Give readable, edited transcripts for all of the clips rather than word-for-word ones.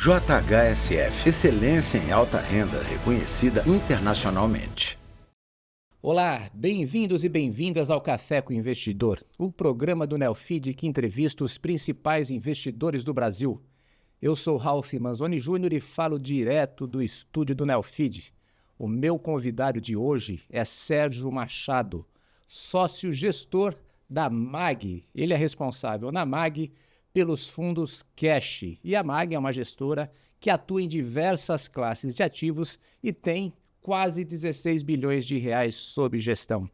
JHSF, excelência em alta renda, reconhecida internacionalmente. Olá, bem-vindos e bem-vindas ao Café com o Investidor, o programa do Neofeed que entrevista os principais investidores do Brasil. Eu sou Ralph Manzoni Júnior e falo direto do estúdio do Neofeed. O meu convidado de hoje é Sérgio Machado, sócio-gestor da MAG. Ele é responsável na MAG pelos fundos Cash. E a MAG é uma gestora que atua em diversas classes de ativos e tem quase 16 bilhões de reais sob gestão.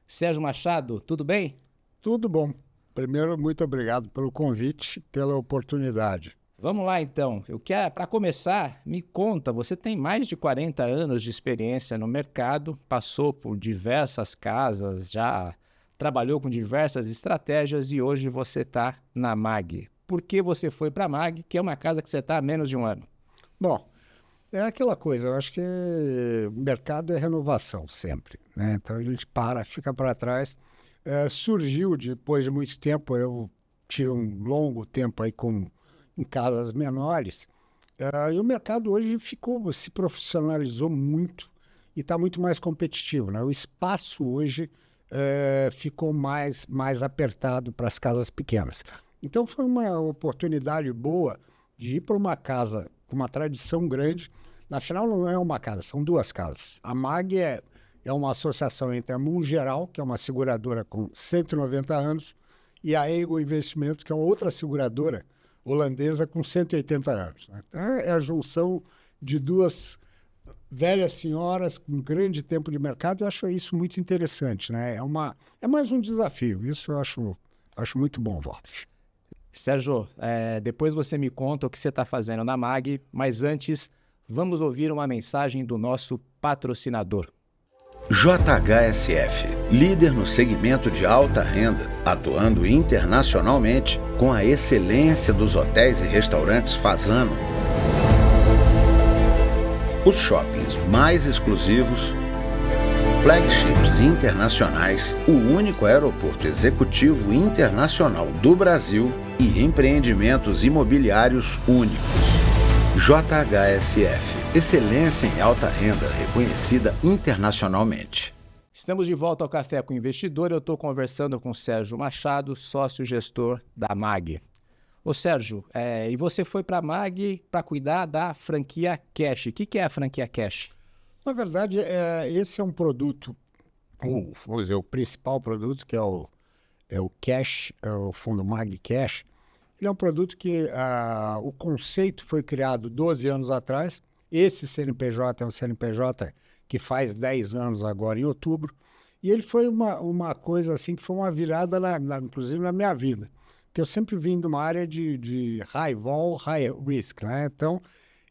Sérgio Machado, tudo bem? Tudo bom. Primeiro, muito obrigado pelo convite, pela oportunidade. Vamos lá, então. Para começar, me conta, você tem mais de 40 anos de experiência no mercado, passou por diversas casas, já trabalhou com diversas estratégias e hoje você está na MAG. Por que você foi para a MAG, que é uma casa que você está há menos de um ano? Bom, é aquela coisa, eu acho que o mercado é renovação sempre, né? Então a gente fica para trás. Surgiu depois de muito tempo, eu tive um longo tempo aí em casas menores, e o mercado hoje se profissionalizou muito e está muito mais competitivo, né? O espaço hoje ficou mais apertado para as casas pequenas. Então foi uma oportunidade boa de ir para uma casa com uma tradição grande. Na final não é uma casa, são duas casas. A MAG é uma associação entre a Mungeral, que é uma seguradora com 190 anos, e a Eagle Investimentos, que é uma outra seguradora holandesa com 180 anos. Né? Então, é a junção de duas velhas senhoras com grande tempo de mercado. Eu acho isso muito interessante, né? É mais um desafio. Isso eu acho muito bom, Walter. Sérgio, depois você me conta o que você está fazendo na MAG, mas antes vamos ouvir uma mensagem do nosso patrocinador. JHSF, líder no segmento de alta renda, atuando internacionalmente com a excelência dos hotéis e restaurantes Fasano. Os shoppings mais exclusivos, flagships internacionais, o único aeroporto executivo internacional do Brasil e empreendimentos imobiliários únicos. JHSF, excelência em alta renda, reconhecida internacionalmente. Estamos de volta ao Café com o Investidor. Eu estou conversando com o Sérgio Machado, sócio-gestor da MAG. Ô Sérgio, e você foi para a MAG para cuidar da franquia Cash. O que é a franquia Cash? Na verdade, esse é um produto, vamos dizer, o principal produto, que é o Cash, é o fundo MAG Cash. Ele é um produto que o conceito foi criado 12 anos atrás. Esse CNPJ é um CNPJ que faz 10 anos agora, em outubro. E ele foi uma coisa assim que foi uma virada, inclusive, na minha vida. Porque eu sempre vim de uma área de high vol, high risk, né? Então,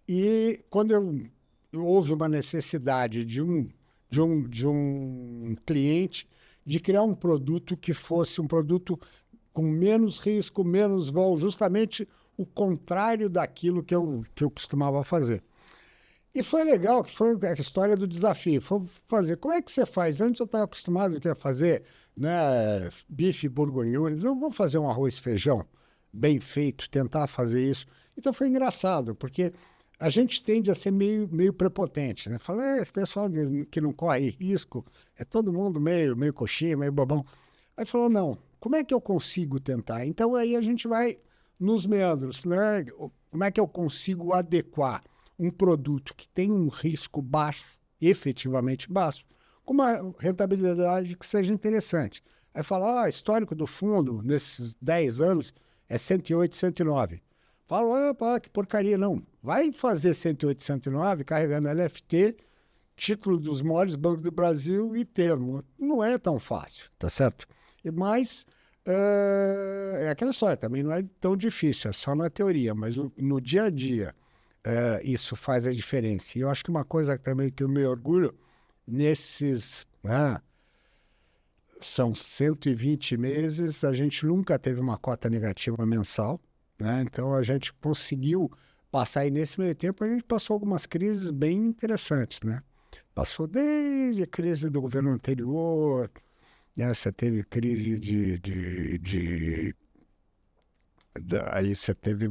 e quando houve uma necessidade de um cliente de criar um produto que fosse um produto com menos risco, menos vol, justamente o contrário daquilo que eu costumava fazer. E foi legal, que foi a história do desafio. Foi fazer, como é que você faz? Antes eu estava acostumado a fazer, né, bife bourguignon, não vou fazer um arroz e feijão bem feito, tentar fazer isso. Então foi engraçado, porque a gente tende a ser meio prepotente, né? Fala, pessoal que não corre risco, é todo mundo meio coxinha, meio bobão. Aí falou, não, como é que eu consigo tentar? Então aí a gente vai nos meandros, né? Como é que eu consigo adequar um produto que tem um risco baixo, efetivamente baixo, com uma rentabilidade que seja interessante. Aí fala, histórico do fundo, nesses 10 anos, é 108, 109. Fala, que porcaria, não. Vai fazer 108, 109 carregando LFT, título dos maiores bancos do Brasil e termo. Não é tão fácil, tá certo? Mas é aquela história, também não é tão difícil, é só na teoria, mas no dia a dia isso faz a diferença. E eu acho que uma coisa também que eu me orgulho, são 120 meses, a gente nunca teve uma cota negativa mensal, né? Então a gente conseguiu passar, e nesse meio tempo a gente passou algumas crises bem interessantes, né? Passou desde a crise do governo anterior, né? Você teve crise aí você teve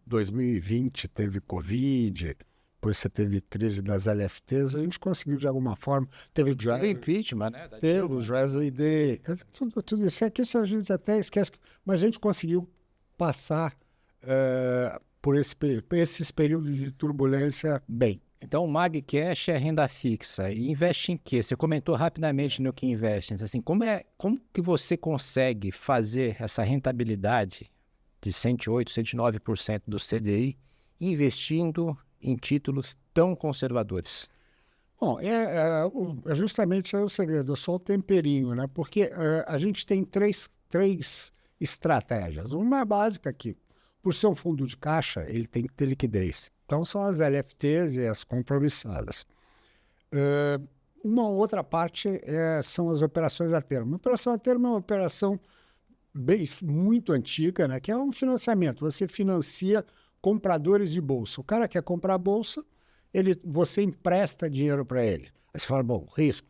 2020 teve Covid, depois você teve crise das LFTs, a gente conseguiu de alguma forma. Teve o impeachment, né? Teve o Wesley Day, tudo isso aqui a gente até esquece, mas a gente conseguiu passar por esses períodos de turbulência bem. Então, o MagCash é renda fixa. E investe em quê? Você comentou rapidamente no que investe. Assim, como que você consegue fazer essa rentabilidade de 108%, 109% do CDI investindo em títulos tão conservadores? Bom, justamente o segredo, é só o temperinho, né? Porque a gente tem três estratégias. Uma básica aqui, por ser um fundo de caixa, ele tem que ter liquidez. Então, são as LFTs e as compromissadas. Uma outra parte são as operações a termo. A operação a termo é uma operação muito antiga, né? Que é um financiamento. Você financia compradores de bolsa. O cara quer comprar bolsa, você empresta dinheiro para ele. Aí você fala, bom, risco.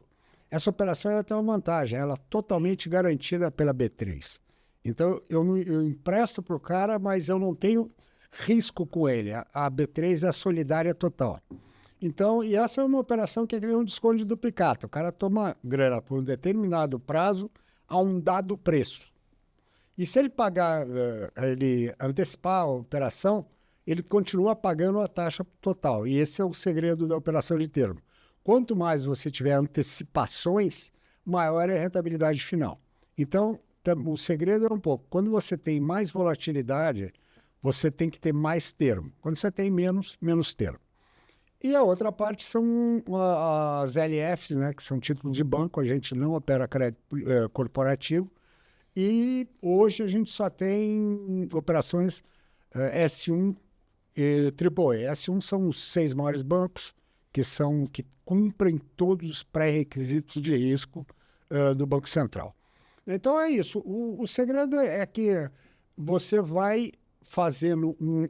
Essa operação ela tem uma vantagem, ela é totalmente garantida pela B3. Então, eu empresto para o cara, mas eu não tenho risco com ele. A B3 é solidária total. Então, e essa é uma operação que é um desconto de duplicata. O cara toma grana por um determinado prazo a um dado preço. E se ele pagar, ele antecipar a operação, ele continua pagando a taxa total. E esse é o segredo da operação de termo. Quanto mais você tiver antecipações, maior é a rentabilidade final. Então, o segredo é um pouco, quando você tem mais volatilidade, você tem que ter mais termo. Quando você tem menos termo. E a outra parte são as LFs, né, que são títulos de banco, a gente não opera crédito corporativo. E hoje a gente só tem operações S1 e AAA. S1 são os 6 maiores bancos que cumprem todos os pré-requisitos de risco do Banco Central. Então é isso. O segredo é que você vai fazendo um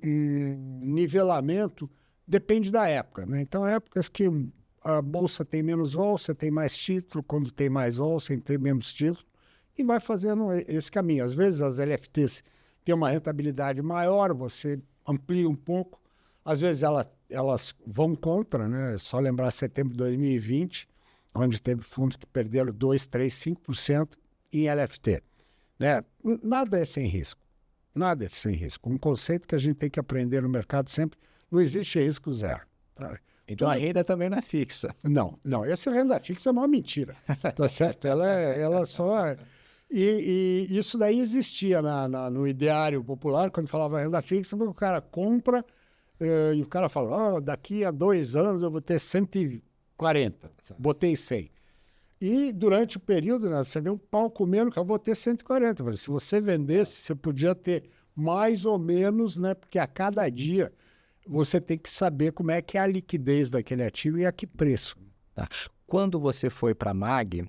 nivelamento, depende da época, né? Então, épocas que a bolsa tem menos vol, você tem mais título, quando tem mais vol, você tem menos título, e vai fazendo esse caminho. Às vezes as LFTs têm uma rentabilidade maior, você amplia um pouco, às vezes elas vão contra, né? É só lembrar setembro de 2020, onde teve fundos que perderam 2%, 3%, 5% em LFT. Né? Nada é sem risco. Nada é sem risco. Um conceito que a gente tem que aprender no mercado sempre, não existe risco zero. Tá? Então a renda também não é fixa. Não. Essa renda fixa é uma mentira. Tá certo? Ela só... E isso daí existia no ideário popular, quando falava renda fixa, o cara compra e o cara fala, daqui a 2 anos eu vou ter 140. Botei 100. E durante o período, né, você vê um pau comendo que eu vou ter 140. Se você vendesse, você podia ter mais ou menos, né? Porque a cada dia você tem que saber como é que é a liquidez daquele ativo e a que preço. Tá. Quando você foi para a MAG,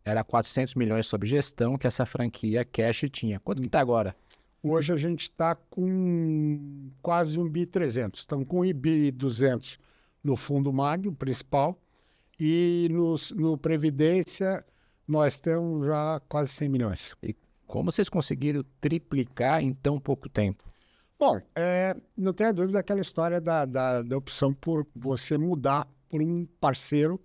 era 400 milhões sob gestão que essa franquia cash tinha. Quanto que está agora? Hoje a gente está com quase 1 bi 300. Estamos com 1 bi 200 no fundo MAG, o principal. E no Previdência, nós temos já quase 100 milhões. E como vocês conseguiram triplicar em tão pouco tempo? Bom, não tenha dúvida aquela história da opção por você mudar por um parceiro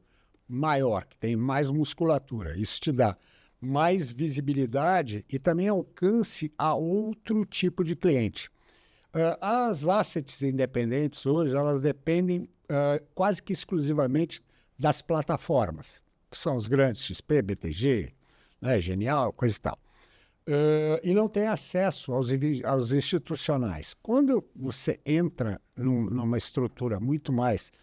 maior, que tem mais musculatura. Isso te dá mais visibilidade e também alcance a outro tipo de cliente. As assets independentes hoje, elas dependem quase que exclusivamente das plataformas, que são os grandes XP, BTG, né, Genial, coisa e tal. E não tem acesso aos institucionais. Quando você entra numa estrutura muito mais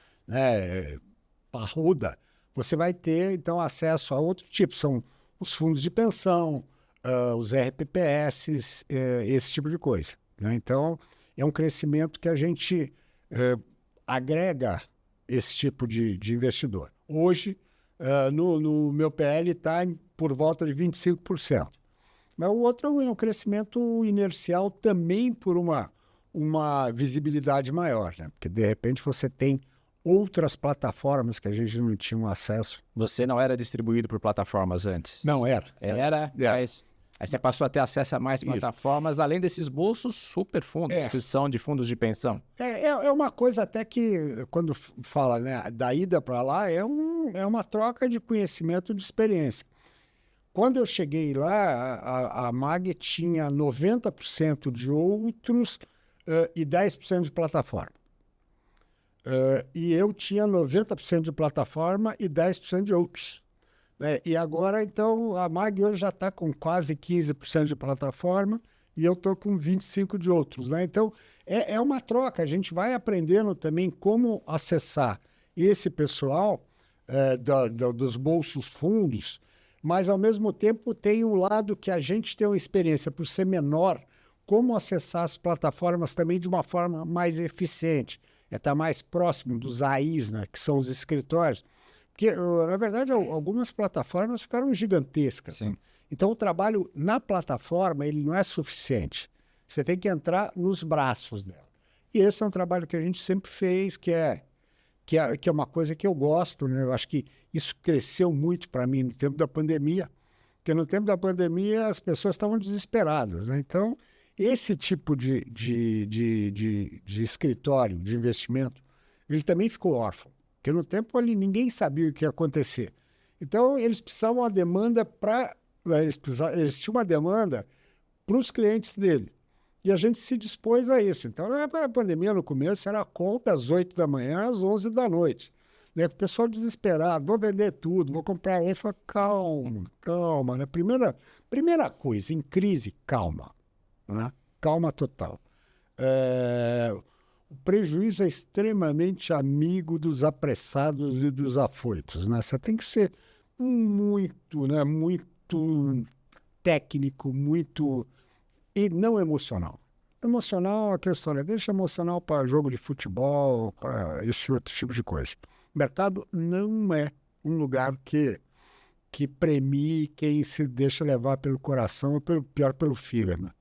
parruda, você vai ter, então, acesso a outro tipo. São os fundos de pensão, os RPPS, esse tipo de coisa. Né? Então, é um crescimento que a gente agrega esse tipo de investidor. Hoje, no meu PL está por volta de 25%. Mas o outro é um crescimento inercial também por uma visibilidade maior, né? Porque, de repente, você tem outras plataformas que a gente não tinha acesso. Você não era distribuído por plataformas antes? Não, era. Era? Mas Aí você passou a ter acesso a mais plataformas, além desses bolsos super fundos, que são de fundos de pensão. É uma coisa até que, quando fala, né, da ida para lá, é uma troca de conhecimento, de experiência. Quando eu cheguei lá, a MAG tinha 90% de outros e 10% de plataforma. E eu tinha 90% de plataforma e 10% de outros. Né? E agora, então, a MAG hoje já está com quase 15% de plataforma e eu estou com 25% de outros. Né? Então, é uma troca. A gente vai aprendendo também como acessar esse pessoal dos bolsos fundos, mas, ao mesmo tempo, tem um lado que a gente tem uma experiência, por ser menor, como acessar as plataformas também de uma forma mais eficiente. Estar mais próximo dos AIs, né, que são os escritórios. Porque, na verdade, algumas plataformas ficaram gigantescas. Né? Então, o trabalho na plataforma ele não é suficiente. Você tem que entrar nos braços dela. E esse é um trabalho que a gente sempre fez, que é uma coisa que eu gosto. Né? Eu acho que isso cresceu muito para mim no tempo da pandemia. Porque no tempo da pandemia as pessoas estavam desesperadas. Né? Então, esse tipo de escritório, de investimento, ele também ficou órfão. Porque no tempo ali ninguém sabia o que ia acontecer. Então, eles precisavam uma demanda eles tinham uma demanda para os clientes dele. E a gente se dispôs a isso. Então, a pandemia no começo era conta às 8 da manhã, às 11 da noite. Né? O pessoal desesperado, vou vender tudo, vou comprar. Aí fala, calma. Né? Primeira coisa, em crise, calma. Né? Calma total. O prejuízo é extremamente amigo dos apressados e dos afoitos. Né? Você tem que ser muito técnico, e não emocional. Emocional, aquela história, deixa emocional para jogo de futebol, para esse outro tipo de coisa. O mercado não é um lugar que premie quem se deixa levar pelo coração ou, pior, pelo fígado.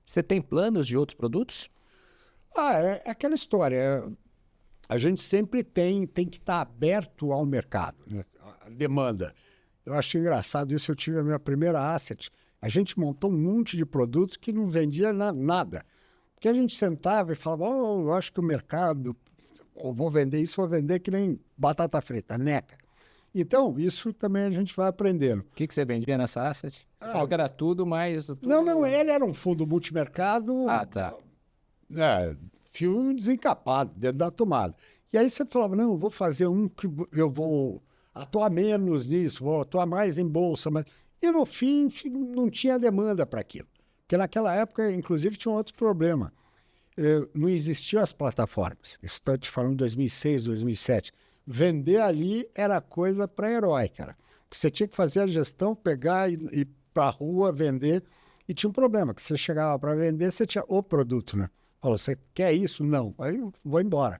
Você tem planos de outros produtos? É aquela história. A gente sempre tem que estar aberto ao mercado, né? A demanda. Eu acho engraçado isso. Eu tive a minha primeira asset. A gente montou um monte de produtos que não vendia nada. Porque a gente sentava e falava, eu acho que o mercado, eu vou vender isso, vou vender que nem batata frita, neca. Então, isso também a gente vai aprendendo. O que você vendia nessa asset? Você era tudo, mas... Não, ele era um fundo multimercado. Tá. Fio desencapado, dentro da tomada. E aí você falava, não, eu vou fazer um que eu vou atuar menos nisso, vou atuar mais em bolsa. E no fim, não tinha demanda para aquilo. Porque naquela época, inclusive, tinha um outro problema. Não existiam as plataformas. Estou te falando de 2006, 2007. Vender ali era coisa para herói, cara. Porque você tinha que fazer a gestão, pegar e ir para a rua, vender. E tinha um problema, que você chegava para vender, você tinha o produto, né? Falou, você quer isso? Não. Aí eu vou embora.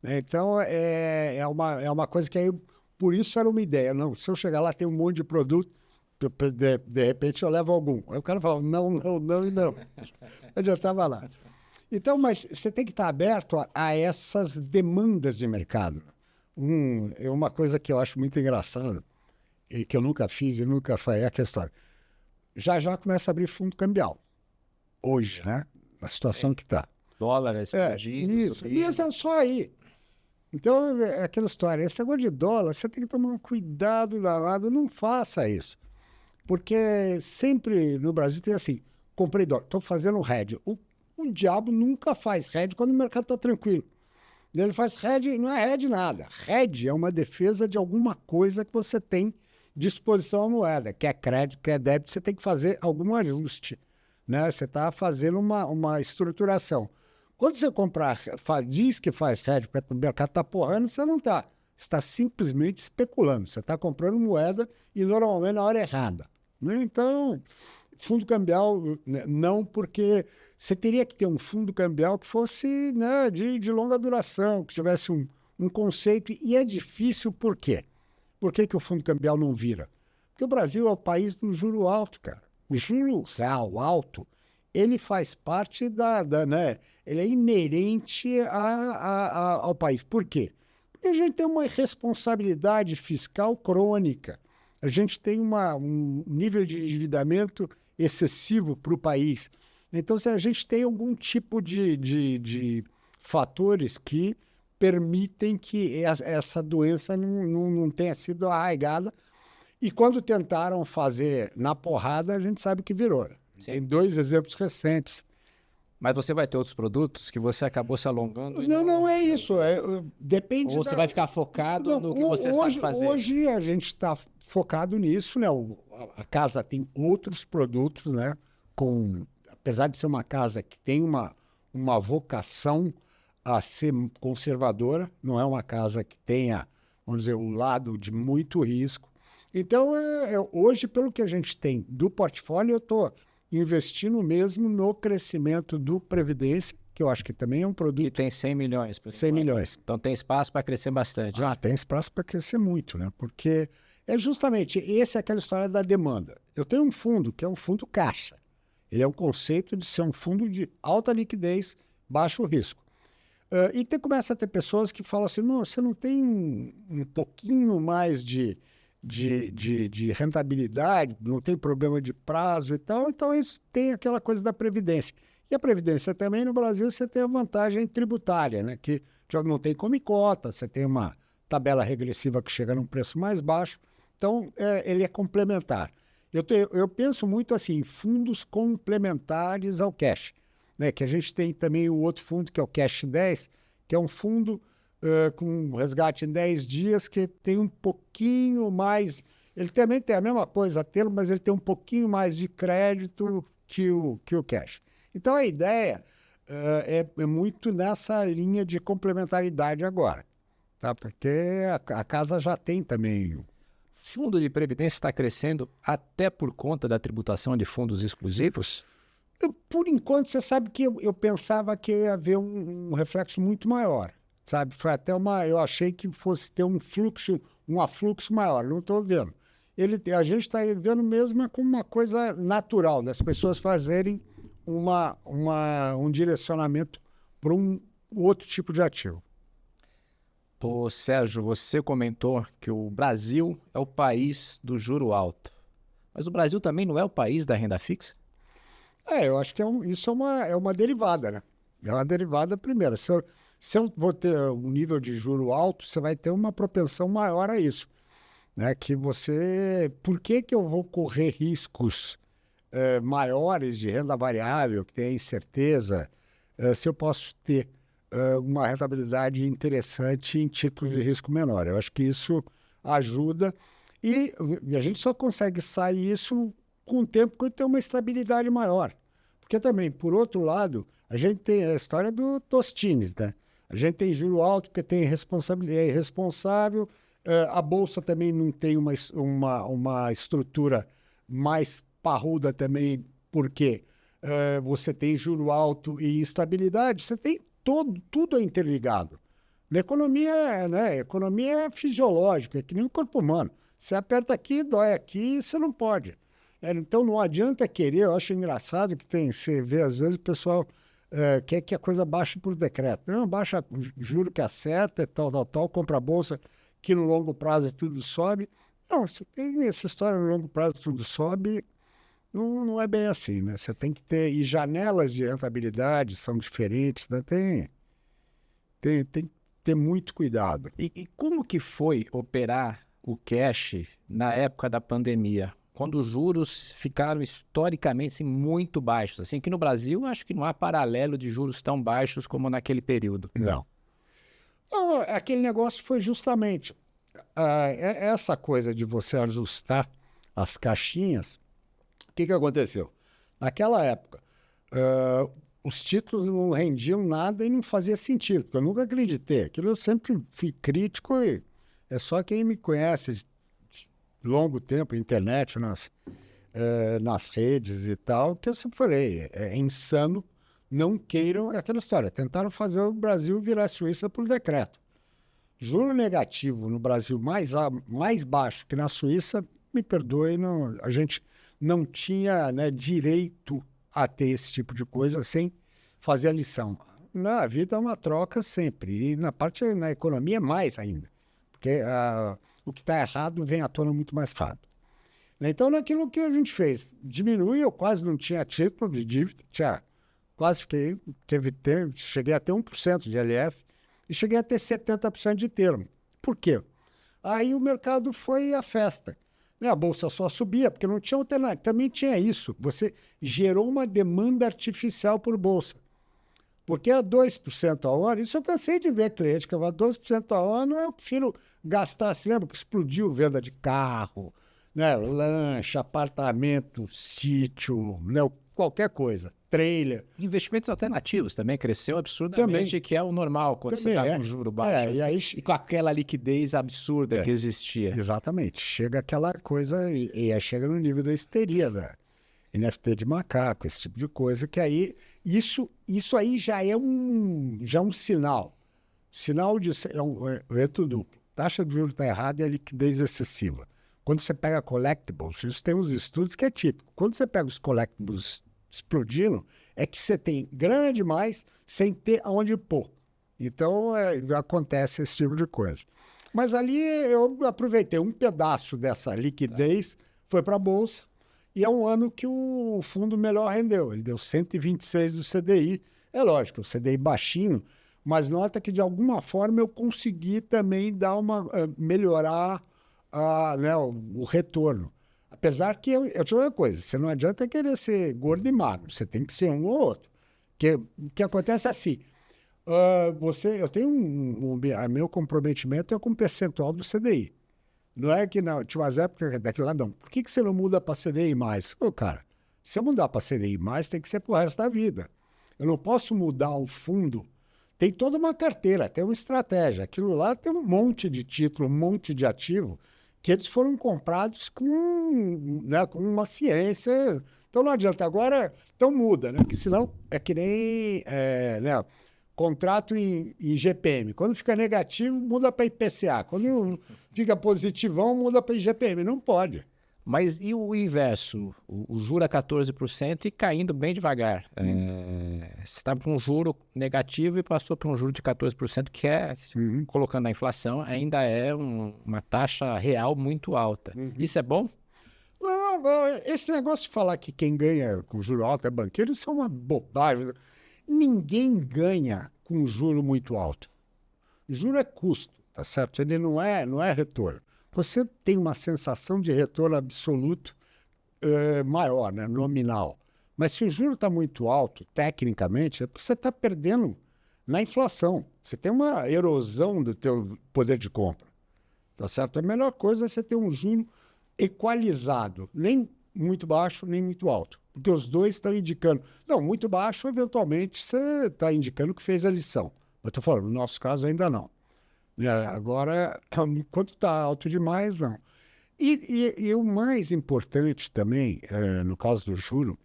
Então, é uma coisa que aí, por isso era uma ideia. Não, se eu chegar lá, tem um monte de produto, de repente eu levo algum. Aí o cara falava, não. Eu já estava lá. Então, mas você tem que estar aberto a essas demandas de mercado. Uma coisa que eu acho muito engraçada, e que eu nunca fiz e nunca falei, é a questão. Já começa a abrir fundo cambial. Hoje, né? Na situação que está. Dólar explodindo, isso é só aí. Então, é aquela história. Esse negócio de dólar, você tem que tomar um cuidado danado. Não faça isso. Porque sempre no Brasil tem assim, comprei dólar, estou fazendo hedge. O diabo nunca faz hedge quando o mercado está tranquilo. Ele faz hedge, não é hedge nada. Hedge é uma defesa de alguma coisa que você tem disposição à moeda. Quer crédito, quer débito, você tem que fazer algum ajuste. Né? Você está fazendo uma estruturação. Quando você diz que faz hedge porque o mercado está porrando, você não está. Você está simplesmente especulando. Você está comprando moeda e normalmente na hora errada. Né? Então, fundo cambial, não, porque você teria que ter um fundo cambial que fosse, né, de longa duração, que tivesse um conceito. E é difícil por quê? Por que o fundo cambial não vira? Porque o Brasil é o país do juro alto, cara. O juro real alto, ele faz parte né? Ele é inerente ao país. Por quê? Porque a gente tem uma responsabilidade fiscal crônica. A gente tem um nível de endividamento excessivo para o país. Então, se a gente tem algum tipo de fatores que permitem que essa doença não tenha sido arraigada. E quando tentaram fazer na porrada, a gente sabe que virou. Sim. Tem 2 exemplos recentes. Mas você vai ter outros produtos que você acabou se alongando? Não é isso. Depende. Ou você vai ficar focado no que você sabe fazer? Hoje a gente está focado nisso, né? A casa tem outros produtos, né? Apesar de ser uma casa que tem uma vocação a ser conservadora, não é uma casa que tenha, vamos dizer, um lado de muito risco. Então, hoje, pelo que a gente tem do portfólio, eu estou investindo mesmo no crescimento do Previdência, que eu acho que também é um produto... E tem 100 milhões. Por 100 milhões. Então tem espaço para crescer bastante. Tem espaço para crescer muito, né? Porque justamente essa é aquela história da demanda. Eu tenho um fundo que é um fundo caixa. Ele é um conceito de ser um fundo de alta liquidez, baixo risco. E começa a ter pessoas que falam assim, não, você não tem um pouquinho mais de rentabilidade, não tem problema de prazo e tal, então isso tem aquela coisa da Previdência. E a Previdência também, no Brasil, você tem a vantagem tributária, né? Que já não tem come cota, você tem uma tabela regressiva que chega num preço mais baixo, então ele é complementar. Eu penso muito assim, em fundos complementares ao cash, né? Que a gente tem também o outro fundo, que é o Cash 10, que é um fundo com resgate em 10 dias, que tem um pouquinho mais... Ele também tem a mesma coisa, mas ele tem um pouquinho mais de crédito que o cash. Então, a ideia é muito nessa linha de complementaridade agora, tá? Porque a casa já tem também... O fundo de previdência está crescendo até por conta da tributação de fundos exclusivos? Por enquanto, você sabe que eu pensava que ia haver um reflexo muito maior. Sabe? Foi até eu achei que fosse ter um afluxo maior, não estou vendo. A gente está vendo mesmo como uma coisa natural, das pessoas fazerem um direcionamento para um outro tipo de ativo. Ô, Sérgio, você comentou que o Brasil é o país do juro alto. Mas o Brasil também não é o país da renda fixa? Eu acho que isso é uma derivada, né? É uma derivada primeira. Se eu vou ter um nível de juro alto, você vai ter uma propensão maior a isso, né? Por que eu vou correr riscos maiores de renda variável, que tem incerteza, se eu posso ter uma rentabilidade interessante em títulos de risco menor? Eu acho que isso ajuda e a gente só consegue sair isso com o tempo que tem uma estabilidade maior. Porque também, por outro lado, a gente tem a história do Tostines, né? A gente tem juro alto porque tem responsabilidade, é irresponsável. A Bolsa também não tem uma estrutura mais parruda também, porque você tem juro alto e instabilidade, você tem tudo é interligado. Na economia, né? Economia é fisiológica, é que nem o corpo humano. Você aperta aqui, dói aqui, você não pode. Então não adianta querer, eu acho engraçado que você vê às vezes o pessoal... quer que a coisa baixe por decreto. Não, baixa, juro que acerta, tal, compra a bolsa, que no longo prazo tudo sobe. Não, você tem essa história, no longo prazo tudo sobe, não é bem assim, né? Você tem que ter, e janelas de rentabilidade são diferentes, né? Tem que ter muito cuidado. E como que foi operar o cash na época da pandemia? Quando os juros ficaram historicamente assim, muito baixos. Assim que no Brasil, acho que não há paralelo de juros tão baixos como naquele período. Não. Aquele negócio foi justamente essa coisa de você ajustar as caixinhas. O que aconteceu? Naquela época, os títulos não rendiam nada e não fazia sentido, porque eu nunca acreditei. Aquilo eu sempre fui crítico e é só quem me conhece longo tempo, internet, nas redes e tal, que eu sempre falei, é insano, não queiram, é aquela história, tentaram fazer o Brasil virar Suíça por decreto. Juro negativo no Brasil mais baixo que na Suíça, me perdoe, a gente não tinha, né, direito a ter esse tipo de coisa sem fazer a lição. Na vida é uma troca sempre, e na economia mais ainda, porque o que está errado vem à tona muito mais rápido. Então, naquilo que a gente fez, diminui, eu quase não tinha título de dívida, quase cheguei a ter 1% de LF e cheguei a ter 70% de termo. Por quê? Aí o mercado foi a festa. A bolsa só subia, porque não tinha alternativa. Também tinha isso. Você gerou uma demanda artificial por bolsa. Porque a 2% ao ano, isso eu cansei de ver cliente que vai 2% ao ano, eu prefiro gastar, se lembra que explodiu venda de carro, né, lanche, apartamento, sítio, né, qualquer coisa, trailer. Investimentos alternativos também cresceu absurdamente, também, que é o normal quando você está com juro baixo e com aquela liquidez absurda que existia. Exatamente. Chega aquela coisa, e aí chega no nível da histeria, da NFT de macaco, esse tipo de coisa, que aí, isso aí já é um sinal. Sinal de é um evento duplo. Taxa de juros está errada e a liquidez excessiva. Quando você pega collectibles, isso tem uns estudos que é típico. Quando você pega os collectibles explodindo, é que você tem grana demais sem ter aonde pôr. Então, acontece esse tipo de coisa. Mas ali eu aproveitei um pedaço dessa liquidez, foi para a Bolsa, e é um ano que o fundo melhor rendeu. Ele deu 126 do CDI. É lógico, o CDI baixinho, mas nota que de alguma forma eu consegui também dar melhorar né, o retorno. Apesar que eu tinha uma coisa, você não adianta querer ser gordo e magro, você tem que ser um ou outro. O que acontece é assim, eu tenho meu comprometimento é com o percentual do CDI. Não é que não, tinha umas épocas daquele lá, não. Por que você não muda para CDI mais? Cara, se eu mudar para CDI mais, tem que ser pro resto da vida. Eu não posso mudar o fundo. Tem toda uma carteira, tem uma estratégia. Aquilo lá tem um monte de título, um monte de ativo, que eles foram comprados com uma ciência. Então não adianta. Agora, então muda, né? Porque senão é que nem contrato em GPM. Quando fica negativo, muda para IPCA. Quando fica positivão, muda para IGPM. Não pode. Mas e o inverso? O juro a 14% e caindo bem devagar. Você estava com um juro negativo e passou para um juro de 14%, que colocando a inflação, ainda é uma taxa real muito alta. Isso é bom? Não, esse negócio de falar que quem ganha com juro alto é banqueiro, isso é uma bobagem. Ninguém ganha com juro muito alto. Juro é custo, tá certo? Ele não é retorno. Você tem uma sensação de retorno absoluto maior, né? Nominal. Mas se o juro está muito alto, tecnicamente, é porque você está perdendo na inflação. Você tem uma erosão do teu poder de compra. Tá certo? A melhor coisa é você ter um juro equalizado, nem muito baixo, nem muito alto. Porque os dois estão indicando. Não, muito baixo, eventualmente, você está indicando que fez a lição. Eu estou falando, no nosso caso, ainda não. Agora, enquanto está alto demais, não. E o mais importante também, no caso do juro,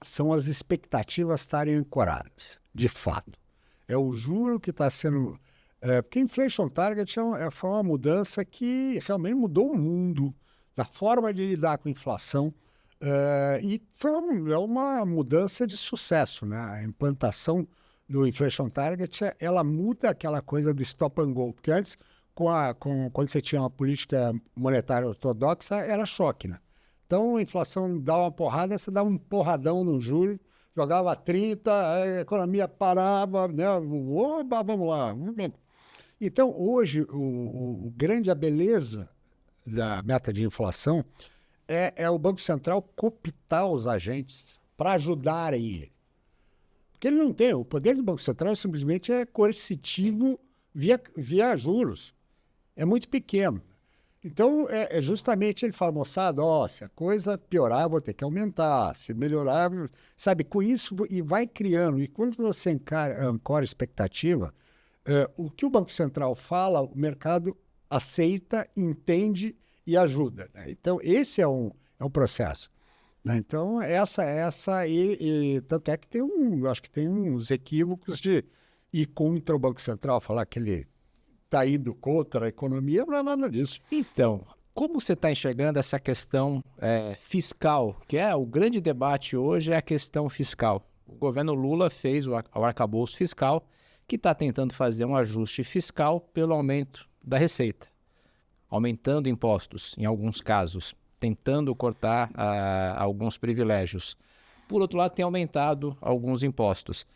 são as expectativas estarem ancoradas, de fato. É o juro que está sendo... porque Inflation Target foi uma mudança que realmente mudou o mundo, da forma de lidar com a inflação, e foi uma mudança de sucesso, né? A implantação do Inflation Target, ela muda aquela coisa do stop and go, porque antes, quando você tinha uma política monetária ortodoxa, era choque, né? Então, a inflação dá uma porrada, você dá um porradão no juro, jogava 30, a economia parava, né? Oba, vamos lá. Então, hoje, a beleza da meta de inflação é o Banco Central cooptar os agentes para ajudarem ele. Porque ele não tem, o poder do Banco Central simplesmente é coercitivo via juros. É muito pequeno. Então, justamente ele fala, moçada, se a coisa piorar, eu vou ter que aumentar. Se melhorar, sabe, com isso, e vai criando. E quando você ancora expectativa, o que o Banco Central fala, o mercado aceita, entende e ajuda. Né? Então, esse é um processo. Né? Então, tanto é que acho que tem uns equívocos de ir contra o Banco Central, falar que ele está indo contra a economia, não é nada disso. Então, como você está enxergando essa questão fiscal, que é o grande debate hoje, é a questão fiscal. O governo Lula fez o arcabouço fiscal, que está tentando fazer um ajuste fiscal pelo aumento da receita, aumentando impostos em alguns casos. tentando cortar alguns privilégios. Por outro lado, tem aumentado alguns impostos.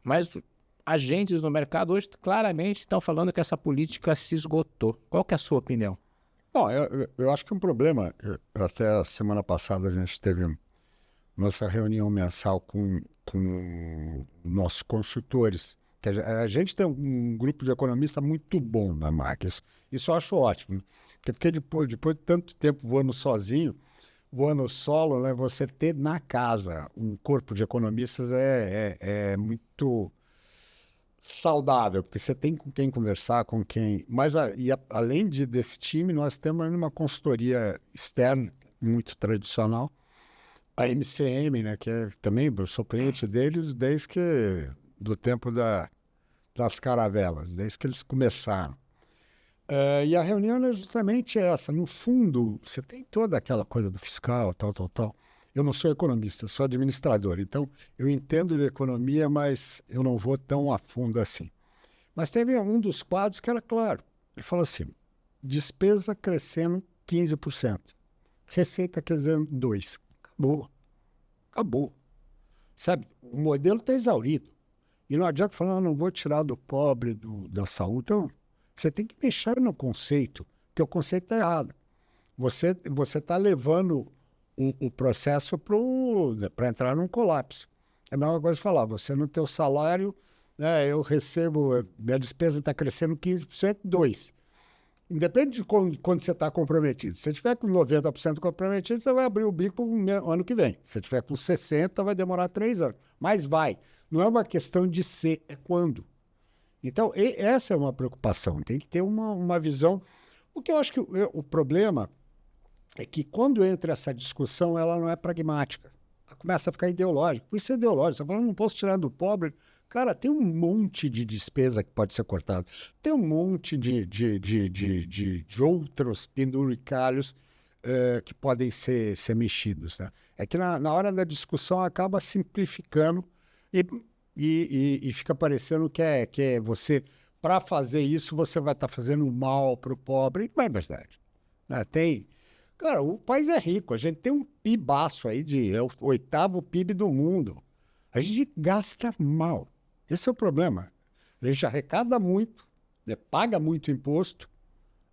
Mas agentes no mercado hoje claramente estão falando que essa política se esgotou. Qual que é a sua opinião? Bom, eu acho que é um problema. Até a semana passada a gente teve nossa reunião mensal com nossos consultores. Que a gente tem um grupo de economistas muito bom na MAC. Isso eu acho ótimo. Porque depois de tanto tempo voando sozinho, voando solo, né, você ter na casa um corpo de economistas é muito saudável, porque você tem com quem conversar, com quem... Mas, além desse time, nós temos uma consultoria externa muito tradicional, a MCM, né, que também eu sou cliente deles desde do tempo das caravelas, desde que eles começaram. E a reunião é justamente essa. No fundo, você tem toda aquela coisa do fiscal, tal. Eu não sou economista, eu sou administrador. Então, eu entendo de economia, mas eu não vou tão a fundo assim. Mas teve um dos quadros que era claro. Ele falou assim, despesa crescendo 15%. Receita crescendo 2%. Acabou. Sabe, o modelo está exaurido. E não adianta falar, não vou tirar do pobre, da saúde. Então, você tem que mexer no conceito, porque o conceito está errado. Você está levando o processo para entrar num colapso. É a mesma coisa falar, você no teu salário, né, eu recebo, minha despesa está crescendo 15%, 2%. Independe de quando você está comprometido. Se você estiver com 90% comprometido, você vai abrir o bico no ano que vem. Se você estiver com 60%, vai demorar 3 anos. Mas vai. Não é uma questão de ser, é quando. Então, essa é uma preocupação. Tem que ter uma visão. O que eu acho que o problema é que quando entra essa discussão, ela não é pragmática. Ela começa a ficar ideológica. Por isso é ideológico. Você fala, não posso tirar do pobre. Cara, tem um monte de despesa que pode ser cortada. Tem um monte de outros penduricalhos que podem ser mexidos. Né? É que na hora da discussão acaba simplificando e fica parecendo que é você, para fazer isso, você vai estar fazendo mal para o pobre. Não é verdade. Né? Cara, o país é rico. A gente tem um PIBaço aí, é o 8º PIB do mundo. A gente gasta mal. Esse é o problema. A gente arrecada muito, né, paga muito imposto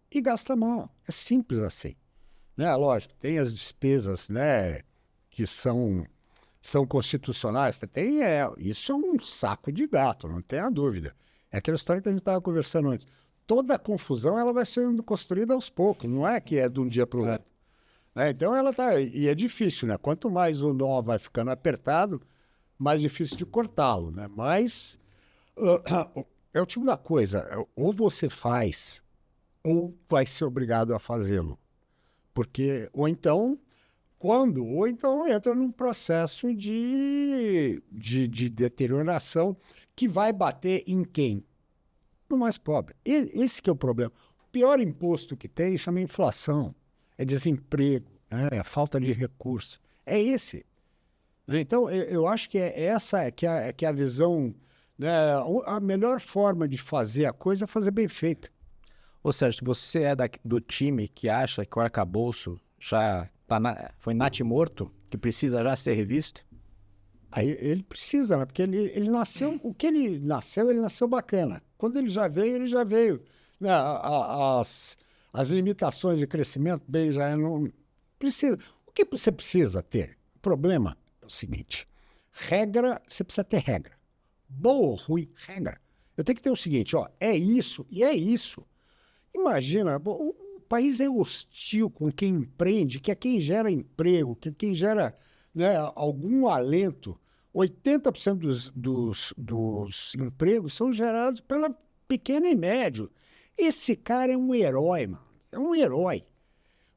e gasta mal. É simples assim. Né? Lógico, tem as despesas, né, que são constitucionais. Isso é um saco de gato, não tenha dúvida. É aquela história que a gente estava conversando antes. Toda a confusão ela vai sendo construída aos poucos, não é que é de um dia para o outro. Né? Então ela tá. E é difícil, né? Quanto mais o nó vai ficando apertado, mais difícil de cortá-lo, né? Mas é o tipo da coisa, ou você faz, ou vai ser obrigado a fazê-lo. Ou então entra num processo de deterioração que vai bater em quem? No mais pobre. Esse que é o problema. O pior imposto que tem chama inflação, é desemprego, né? É falta de recurso. É esse. Então, eu acho que essa que é a visão, né? A melhor forma de fazer a coisa é fazer bem feito. Ou seja, você é do time que acha que o arcabouço já foi natimorto, que precisa já ser revisto? Aí ele precisa, né? Porque ele nasceu, ele nasceu bacana. Quando ele já veio. Né? As limitações de crescimento, bem, já não precisa. O que você precisa ter? O problema é o seguinte, regra, você precisa ter regra. Boa ou ruim, regra. Eu tenho que ter o seguinte, é isso e é isso. Imagina, o país é hostil com quem empreende, que é quem gera emprego, que é quem gera, né, algum alento. 80% dos empregos são gerados pela pequena e médio. Esse cara é um herói, mano. É um herói.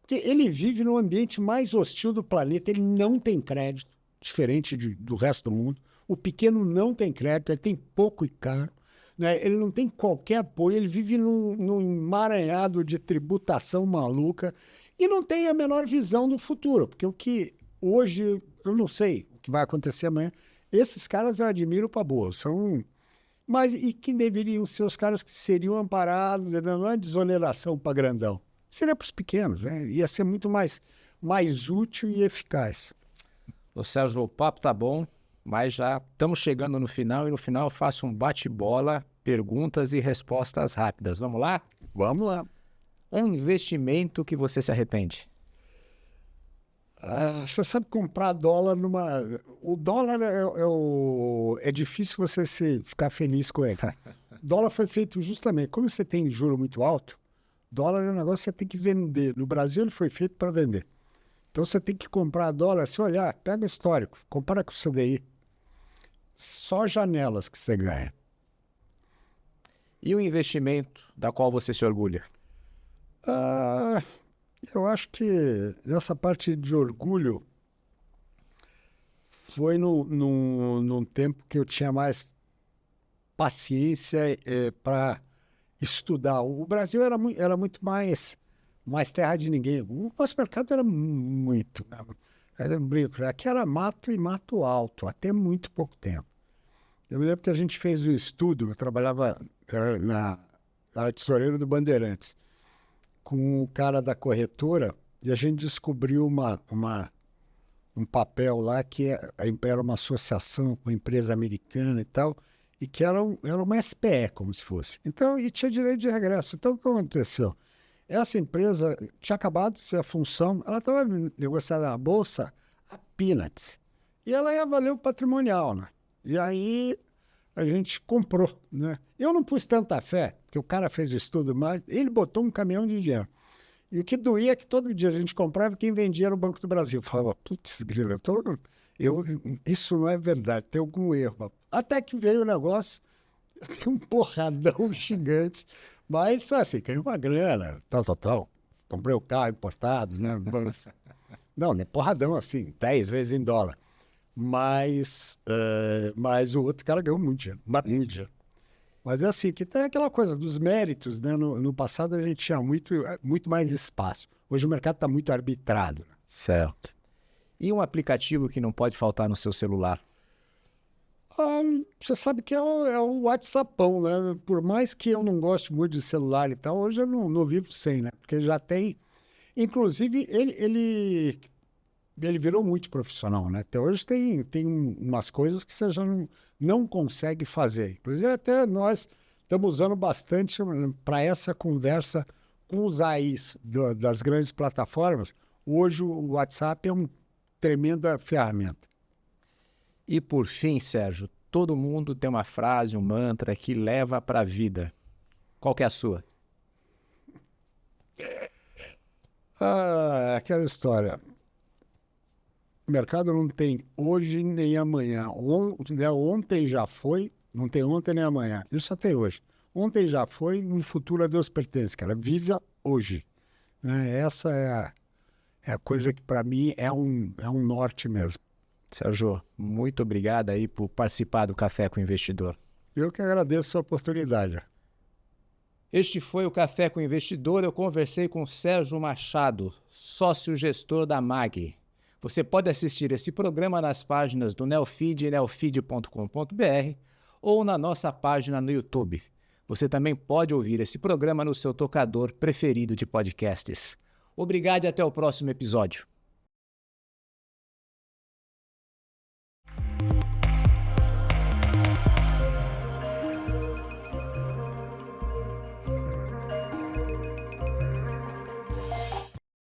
Porque ele vive no ambiente mais hostil do planeta, ele não tem crédito, diferente do resto do mundo. O pequeno não tem crédito, ele tem pouco e caro. Né? Ele não tem qualquer apoio, ele vive num emaranhado de tributação maluca e não tem a menor visão do futuro. Porque o que hoje, eu não sei o que vai acontecer amanhã, esses caras eu admiro para boa, mas e que deveriam ser os caras que seriam amparados, não é desoneração para grandão. seria para os pequenos, né? Ia ser muito mais útil e eficaz. Ô Sérgio, o papo tá bom, mas já estamos chegando no final e no final eu faço um bate-bola, perguntas e respostas rápidas. Vamos lá? Vamos lá. Um investimento que você se arrepende? Você sabe comprar dólar numa... O dólar é difícil você ficar feliz com ele. O dólar foi feito justamente... Como você tem juro muito alto, dólar é um negócio que você tem que vender. No Brasil ele foi feito para vender. Então você tem que comprar dólar, se olhar, pega histórico, compara com o CDI. Só janelas que você ganha. E o investimento da qual você se orgulha? Eu acho que nessa parte de orgulho foi num tempo que eu tinha mais paciência para estudar. O Brasil era muito mais terra de ninguém. O nosso mercado era muito. Aqui era mato e mato alto, até muito pouco tempo. Eu me lembro que a gente fez um estudo, eu trabalhava na tesoureiro do Bandeirantes, com o cara da corretora, e a gente descobriu um papel lá que era uma associação com uma empresa americana e tal, e que era uma SPE, como se fosse. Então, e tinha direito de regresso. Então, o que aconteceu? Essa empresa tinha acabado de ser a função, ela estava negociada na Bolsa a peanuts, e ela ia valer o patrimonial, né? E aí a gente comprou, né? Eu não pus tanta fé, porque o cara fez o estudo, mas ele botou um caminhão de dinheiro. E o que doía é que todo dia a gente comprava e quem vendia era o Banco do Brasil. Eu falava, putz, grilo, isso não é verdade, tem algum erro. Até que veio o negócio, tem um porradão gigante, mas foi assim, caiu uma grana, tal. Comprei o carro importado, né? Não é porradão assim, 10 vezes em dólar. Mas o outro cara ganhou muito dinheiro, muito dinheiro. Mas é assim, que tem aquela coisa dos méritos, né? No passado a gente tinha muito mais espaço. Hoje o mercado está muito arbitrado. Né? Certo. E um aplicativo que não pode faltar no seu celular? Você sabe que é o WhatsAppão, né? Por mais que eu não goste muito de celular e tal, hoje eu não vivo sem, né? Porque já tem... Inclusive, ele virou muito profissional, né? Até hoje tem umas coisas que você já não consegue fazer. Inclusive, até nós estamos usando bastante para essa conversa com os AIs das grandes plataformas. Hoje o WhatsApp é uma tremenda ferramenta. E por fim, Sérgio, todo mundo tem uma frase, um mantra que leva para a vida. Qual que é a sua? Aquela história. O mercado não tem hoje nem amanhã. Ontem já foi, não tem ontem nem amanhã. Isso só tem hoje. Ontem já foi, no futuro a Deus pertence, cara. Viva hoje. Né? Essa é a coisa que para mim é um norte mesmo. Sérgio, muito obrigado aí por participar do Café com o Investidor. Eu que agradeço a oportunidade. Este foi o Café com o Investidor. Eu conversei com Sérgio Machado, sócio-gestor da MAG. Você pode assistir esse programa nas páginas do Neofeed, neofeed.com.br ou na nossa página no YouTube. Você também pode ouvir esse programa no seu tocador preferido de podcasts. Obrigado e até o próximo episódio.